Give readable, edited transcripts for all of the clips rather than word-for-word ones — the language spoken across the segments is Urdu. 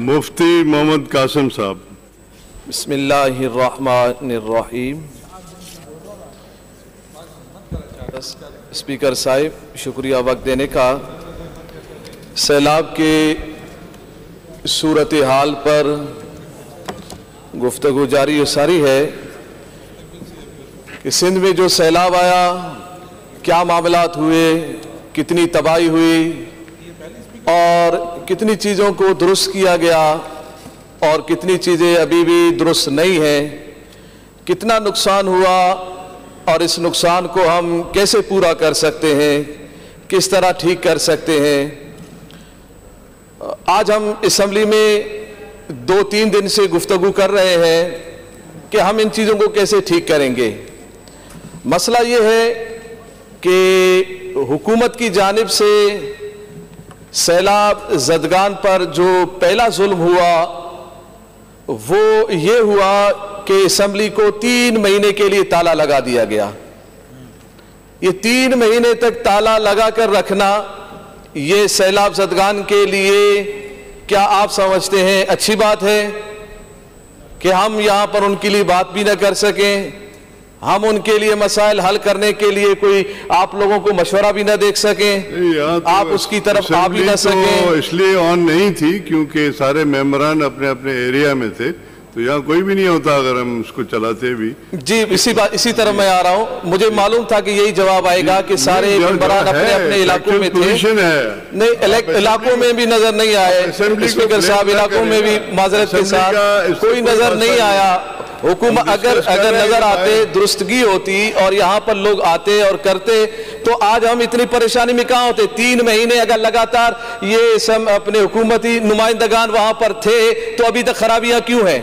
مفتی محمد قاسم صاحب. بسم اللہ الرحمن الرحیم. اسپیکر صاحب شکریہ وقت دینے کا. سیلاب کے صورتحال پر گفتگو جاری و ساری ہے کہ سندھ میں جو سیلاب آیا کیا معاملات ہوئے, کتنی تباہی ہوئی اور کتنی چیزوں کو درست کیا گیا اور کتنی چیزیں ابھی بھی درست نہیں ہیں, کتنا نقصان ہوا اور اس نقصان کو ہم کیسے پورا کر سکتے ہیں, کس طرح ٹھیک کر سکتے ہیں. آج ہم اسمبلی میں 2-3 دن سے گفتگو کر رہے ہیں کہ ہم ان چیزوں کو کیسے ٹھیک کریں گے. مسئلہ یہ ہے کہ حکومت کی جانب سے سیلاب زدگان پر جو پہلا ظلم ہوا وہ یہ ہوا کہ اسمبلی کو 3 مہینے کے لیے تالا لگا دیا گیا. یہ 3 مہینے تک تالا لگا کر رکھنا یہ سیلاب زدگان کے لیے کیا آپ سمجھتے ہیں اچھی بات ہے کہ ہم یہاں پر ان کے لیے بات بھی نہ کر سکیں, ہم ان کے لیے مسائل حل کرنے کے لیے کوئی آپ لوگوں کو مشورہ بھی نہ دیکھ سکیں, آپ اس کی طرف آ بھی نہ سکیں؟ اس لیے آن نہیں تھی کیونکہ سارے ممبران اپنے اپنے ایریا میں تھے, تو یہاں کوئی بھی نہیں ہوتا اگر ہم اس کو چلاتے بھی. جی اسی طرح میں آ رہا ہوں. مجھے معلوم تھا کہ یہی جواب آئے گا کہ سارے ممبران اپنے اپنے علاقوں میں تھے. نہیں, علاقوں میں بھی نظر نہیں آئے اسپیکر صاحب, علاقوں میں بھی معذرت کے ساتھ کوئی نظر نہیں آیا. حکومت اگر نظر آتے, درستگی ہوتی اور یہاں پر لوگ آتے اور کرتے تو آج ہم اتنی پریشانی میں کہاں ہوتے. 3 مہینے اگر لگاتار یہ اپنے حکومتی نمائندگان وہاں پر تھے تو ابھی تک خرابیاں کیوں ہیں,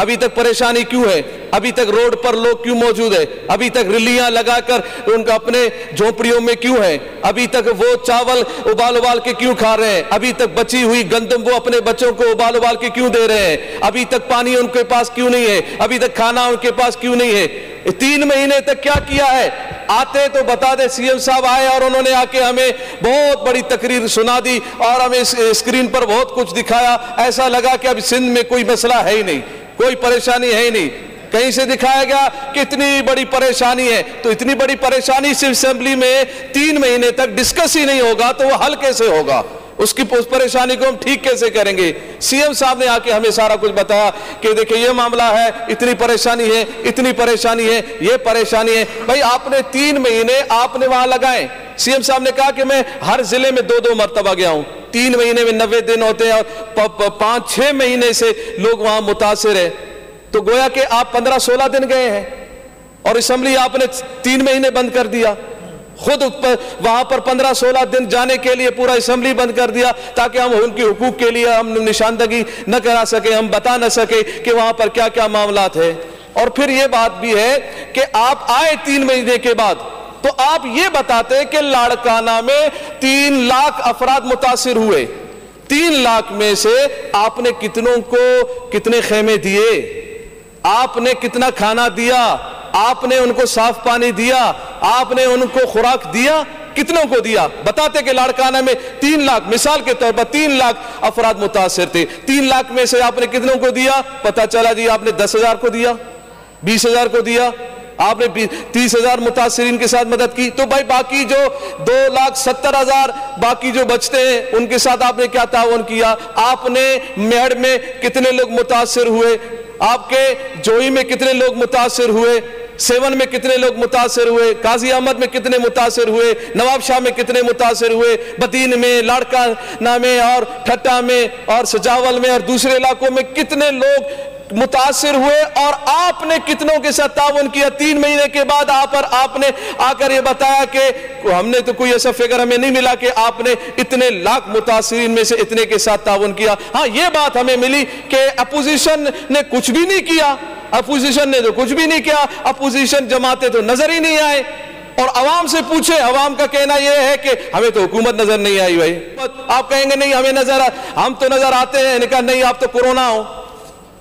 ابھی تک پریشانی کیوں ہے, ابھی تک روڈ پر لوگ کیوں موجود ہیں, ابھی تک ریلیاں لگا کر ان کا اپنے جھونپڑیوں میں کیوں ہیں, ابھی تک وہ چاول ابال کے کیوں کھا رہے ہیں, ابھی تک بچی ہوئی گندم وہ اپنے بچوں کو ابال کے کیوں دے رہے ہیں, ابھی تک پانی ان کے پاس کیوں نہیں ہے, ابھی تک کھانا ان کے پاس کیوں نہیں ہے. 3 مہینے تک کیا کیا ہے؟ آتے تو بتا دے. سی ایم صاحب آئے اور انہوں نے آ کے ہمیں بہت بڑی تقریر سنا دی اور ہمیں اسکرین پر بہت کچھ دکھایا, ایسا لگا کہ اب سندھ میں کوئی مسئلہ ہے ہی نہیں, کوئی پریشانی ہے ہی نہیں. کہیں سے دکھایا گیا کہ اتنی بڑی پریشانی ہے, تو اتنی بڑی پریشانی صرف اسمبلی میں 3 مہینے تک ڈسکس ہی نہیں ہوگا تو وہ حل کیسے ہوگا, اس کی پریشانی کو ہم ٹھیک کیسے کریں گے. سی ایم صاحب نے آ کے ہمیں سارا کچھ بتایا کہ دیکھیں یہ معاملہ ہے, اتنی پریشانی ہے, اتنی پریشانی ہے, یہ پریشانی ہے. بھائی آپ نے 3 مہینے آپ نے وہاں لگائیں. سی ایم صاحب نے کہا کہ میں ہر ضلع میں 2 مرتبہ گیا ہوں. 3 مہینے میں 90 دن ہوتے ہیں اور 5-6 مہینے سے لوگ وہاں متاثر ہیں, تو گویا کہ آپ 15-16 دن گئے ہیں اور اسمبلی آپ نے 3 مہینے بند کر دیا. خود وہاں پر 15-16 دن جانے کے لیے پورا اسمبلی بند کر دیا تاکہ ہم ان کے حقوق کے لیے ہم نشاندہی نہ کرا سکیں, ہم بتا نہ سکیں کہ وہاں پر کیا کیا معاملات ہیں. اور پھر یہ بات بھی ہے کہ آپ آئے 3 مہینے کے بعد تو آپ یہ بتاتے کہ لاڑکانہ میں 3 لاکھ افراد متاثر ہوئے. 3 لاکھ میں سے آپ نے کتنوں کو کتنے خیمے دیے, آپ نے کتنا کھانا دیا, آپ نے ان کو صاف پانی دیا, آپ نے ان کو خوراک دیا, کتنوں کو دیا؟ بتاتے کہ لاڑکانہ میں 3 لاکھ, مثال کے طور پر 3 لاکھ افراد متاثر تھے. 3 لاکھ میں سے آپ نے کتنوں کو دیا؟ پتہ چلا جی آپ نے 10,000 کو دیا, 20,000 کو دیا, آپ نے 30,000 متاثرین کے ساتھ مدد کی. تو بھائی باقی جو 2,70,000 باقی جو بچتے ہیں ان کے ساتھ آپ نے کیا تعاون کیا؟ آپ نے میڑ میں کتنے لوگ متاثر ہوئے, آپ کے جوئی میں کتنے لوگ متاثر ہوئے, سیون میں کتنے لوگ متاثر ہوئے, قاضی احمد میں کتنے متاثر ہوئے, نواب شاہ میں کتنے متاثر ہوئے, بدین میں, لاڑکانہ میں اور ٹھٹا میں اور سجاول میں اور دوسرے علاقوں میں کتنے لوگ متاثر ہوئے, اور آپ نے کتنوں کے ساتھ تعاون کیا؟ 3 مہینے کے بعد آپ نے آ کر یہ بتایا کہ ہم نے تو کوئی ایسا فگر ہمیں نہیں ملا کہ آپ نے اتنے لاکھ متاثرین میں سے اتنے کے ساتھ تعاون کیا. ہاں یہ بات ہمیں ملی کہ اپوزیشن نے کچھ بھی نہیں کیا, اپوزیشن نے تو کچھ بھی نہیں کیا, اپوزیشن جماعتیں تو نظر ہی نہیں آئے. اور عوام سے پوچھے, عوام کا کہنا یہ ہے کہ ہمیں تو حکومت نظر نہیں آئی. بھائی آپ کہیں گے نہیں ہمیں ہم تو نظر آتے ہیں, نے کہا نہیں آپ تو کورونا ہو,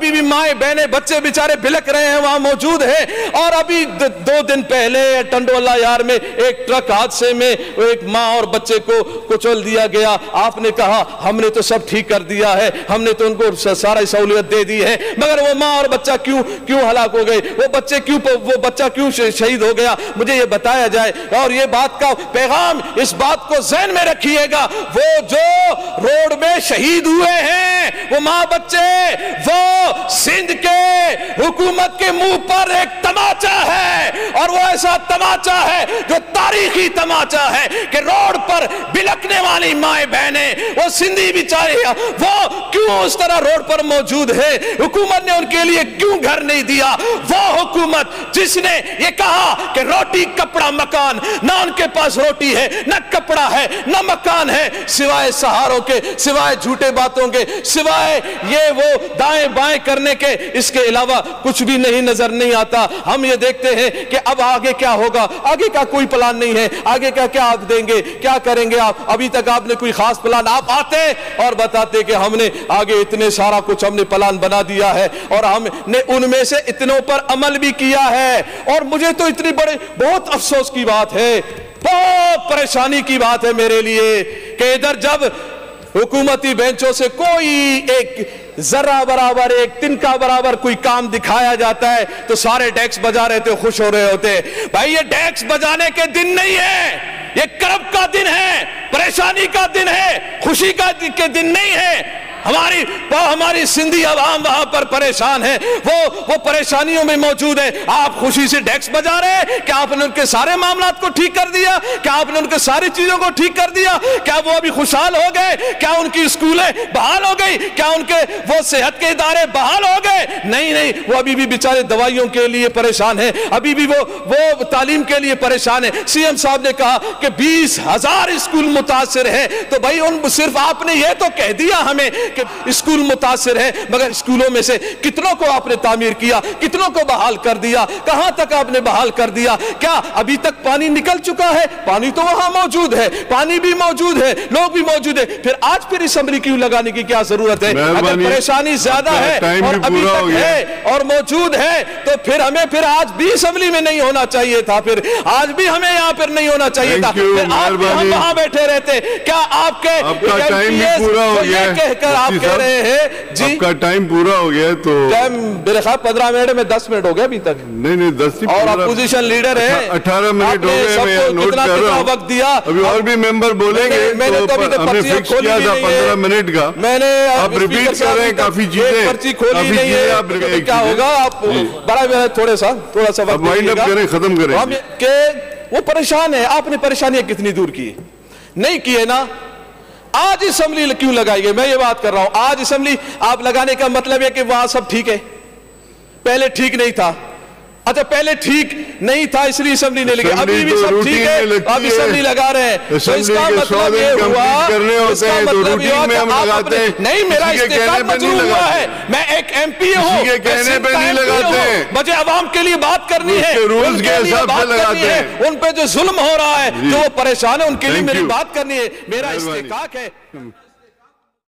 ابھی بھی مائیں بہنیں بچے بیچارے بلک رہے ہیں وہاں موجود ہیں. اور ابھی 2 دن پہلے ٹنڈولا یار میں ایک ٹرک حادثے میں ایک ماں اور بچے کو کچل دیا گیا. آپ نے کہا ہم نے تو سب ٹھیک کر دیا ہے, ہم نے تو ان کو سارا سہولت دے دی ہے, مگر وہ ماں اور بچہ کیوں ہلاک ہو گئے, وہ بچہ کیوں شہید ہو گیا, مجھے یہ بتایا جائے. اور یہ بات کا پیغام, اس بات کو ذہن میں رکھیے گا, وہ جو روڈ میں شہید ہوئے ہیں وہ ماں بچے, وہ سندھ کے حکومت کے منہ پر ایک تماچا ہے, اور وہ ایسا تماچا ہے جو تاریخی تماچا ہے کہ روڈ پر بلکنے والی مائیں بہنیں, وہ سندھی بیچارے وہ کیوں اس طرح روڈ پر موجود ہے, حکومت نے ان کے لیے کیوں گھر نہیں دیا. وہ حکومت جس نے یہ کہا کہ روٹی کپڑا مکان, نہ ان کے پاس روٹی ہے, نہ کپڑا ہے, نہ مکان ہے, سوائے سہاروں کے, سوائے جھوٹے باتوں کے, سوائے یہ وہ دائیں بائیں کرنے کے, اس کے علاوہ کچھ بھی نہیں نظر نہیں آتا. ہم یہ دیکھتے ہیں کہ اب آگے کیا ہوگا, آگے کا کوئی پلان نہیں ہے, آگے کا کیا آپ دیں گے, کیا کریں گے آپ, ابھی تک آپ نے کوئی خاص پلان, آپ آتے اور بتاتے کہ ہم نے آگے اتنے سارا کچھ ہم نے پلان بنا دیا ہے اور ہم نے ان میں سے اتنوں پر عمل بھی کیا ہے. اور مجھے تو اتنی بہت افسوس کی بات ہے, بہت پریشانی کی بات ہے میرے لیے کہ ادھر جب حکومتی بینچوں سے کوئی ایک ذرہ برابر, ایک تنکا برابر کوئی کام دکھایا جاتا ہے تو سارے ڈیکس بجا رہے تھے, خوش ہو رہے ہوتے. بھائی یہ ڈیکس بجانے کے دن نہیں ہے, یہ کرب کا دن ہے, پریشانی کا دن ہے, خوشی کا دن نہیں ہے. ہماری سندھی عوام وہاں پر پریشان ہے, وہ پریشانیوں میں موجود ہے. آپ خوشی سے ڈیکس بجا رہے ہیں, کیا آپ نے ان کے سارے معاملات کو ٹھیک کر دیا, کیا آپ نے ان کے ساری چیزوں کو ٹھیک کر دیا, کیا وہ ابھی خوشحال ہو گئے, کیا ان کی اسکولیں بحال ہو گئی, کیا ان کے وہ صحت کے ادارے بحال ہو گئے؟ نہیں, وہ ابھی بھی بیچارے دوائیوں کے لیے پریشان ہیں, ابھی بھی وہ تعلیم کے لیے پریشان ہیں. سی ایم صاحب نے کہا کہ 20,000 اسکول متاثر ہیں, تو بھائی صرف آپ نے یہ تو کہہ دیا ہمیں کہ اسکول متاثر ہے, مگر اسکولوں میں سے کتنوں کو آپ نے تعمیر کیا, کتنوں کو بحال کر دیا, کہاں تک آپ نے بحال کر دیا؟ کیا ابھی تک پانی نکل چکا ہے؟ پانی تو وہاں موجود ہے, پانی بھی موجود ہے, لوگ بھی موجود ہے, پھر اسمبلی کیوں لگانے کی کیا ضرورت ہے؟ اگر پریشانی زیادہ ہے اور ابھی تک ہے اور موجود ہے تو پھر ہمیں آج بھی اسمبلی میں نہیں ہونا چاہیے تھا, پھر آج بھی ہمیں یہاں پر نہیں ہونا چاہیے تھا, پھر آج بھی ہم وہاں بیٹھے رہتے. کیا آپ کے یہ کہہ کر آپ کہہ رہے ہیں جی آپ کا ٹائم پورا ہو گیا؟ تو ٹائم میرے خیال 15 منٹ میں 10 منٹ ہو گیا ابھی تک. نہیں 10 اور اپوزیشن لیڈر ہے, 18 منٹ ہو گئے, میں نوٹ کر رہا ہوں. وقت دیا, ابھی اور بھی ممبر بولیں گے, میں نے تو ابھی تک ہم نے فکس کیا تھا 15 منٹ کا, میں نے آپ ریپیٹ کر رہے ہیں کافی چیزیں, پرچی کھولی نہیں ہے, کیا ہوگا آپ بڑا تھوڑا سا وقت وائنڈ اپ کریں, ختم کریں. کہ وہ پریشان ہے, آپ نے پریشانیاں کتنی دور کی؟ نہیں کی ہے نا. آج اسمبلی کیوں لگائی گئی, میں یہ بات کر رہا ہوں, آج اسمبلی آپ لگانے کا مطلب ہے کہ وہاں سب ٹھیک ہے, پہلے ٹھیک نہیں تھا. اچھا پہلے ٹھیک نہیں تھا اس لیے اسمبلی نہیں لگی, ابھی بھی سب ٹھیک ہے, آپ اسمبلی لگا رہے ہیں, تو اس کا مطلب یہ ہوا, اس کا مطلب یہ ہوا کہ آپ نہیں, میرا استعفیٰ منظور ہوا ہے, میں ایک ایم پی ہوں, مجھے عوام کے لیے بات کرنی ہے, رولز کے حساب سے لگاتے ہیں, ان پہ جو ظلم ہو رہا ہے, جو وہ پریشان ہے, ان کے لیے میری بات کرنی ہے, میرا استحقاق ہے.